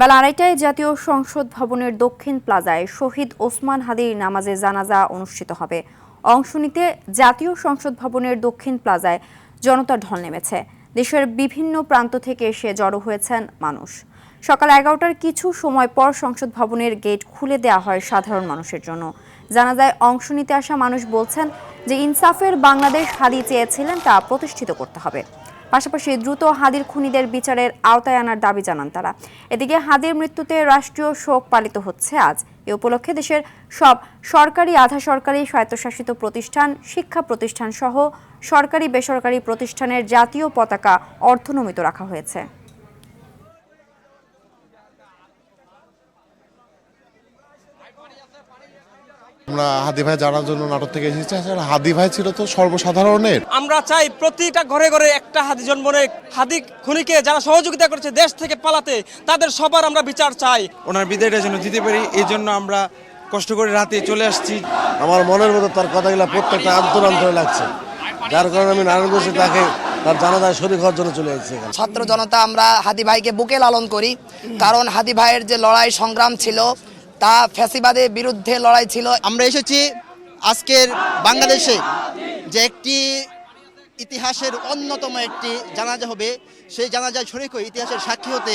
বেলা আড়াইটায় জাতীয় সংসদ ভবনের দক্ষিণ প্লাজায় শহীদ ওসমান হাদির নামাজে জানাজা অনুষ্ঠিত হবে। অংশ নিতে জাতীয় সংসদ ভবনের দক্ষিণ প্লাজায় জনতার ঢল নেমেছে। দেশের বিভিন্ন প্রান্ত থেকে এসে জড়ো হয়েছেন মানুষ। সকাল 11টার কিছু সময় পর সংসদ ভবনের গেট খুলে দেওয়া হয় সাধারণ মানুষের জন্য। জানাজায় অংশ নিতে আসা মানুষ বলছেন যে ইনসাফের বাংলাদেশ হাদি চেয়েছিলেন তা প্রতিষ্ঠিত করতে হবে। পাশাপাশি দ্রুত হাদির খুনিদের বিচারের আওতায় আনার দাবি জানান তারা। এদিকে হাদির মৃত্যুতে রাষ্ট্রীয় শোক পালিত হচ্ছে আজ। এ উপলক্ষে দেশের সব সরকারি, আধা সরকারি, স্বায়ত্তশাসিত প্রতিষ্ঠান, শিক্ষা প্রতিষ্ঠান সহ সরকারি বেসরকারি প্রতিষ্ঠানের জাতীয় পতাকা অর্ধনমিত রাখা হয়েছে। আমরা হাদি ভাই জানার জন্য নাটক থেকে এসেছি। আসলে হাদি ভাই ছিল তো সর্বসাধারণের। আমরা চাই প্রতিটা ঘরে ঘরে একটা হাদি জন্ম নেক। হাদি খুনিকে যারা সহযোগিতা করেছে দেশ থেকে পালাতে, তাদের সবার আমরা বিচার চাই। ওনার বিদায়টা যেন দিতে পারি, এই জন্য আমরা কষ্ট করে রাতে চলে আসছি। আমার মনের মতো তার কথাগুলো প্রত্যেকটা আন্তরে লাগছে, যার কারণে আমি নারায়ণগঞ্জে তাকে তার জানাজায় শরীক হওয়ার জন্য চলে এসেছি। ছাত্র জনতা আমরা হাদি ভাইকে বুকে লালন করি, কারণ হাদি ভাইয়ের যে লড়াই সংগ্রাম ছিল তা ফ্যাসিবাদের বিরুদ্ধে লড়াই ছিল। আমরা এসেছি আজকের বাংলাদেশে যে একটি ইতিহাসের অন্যতম একটি জানাজা হবে, সেই জানাজায় শরীক হয়ে ইতিহাসের সাক্ষী হতে।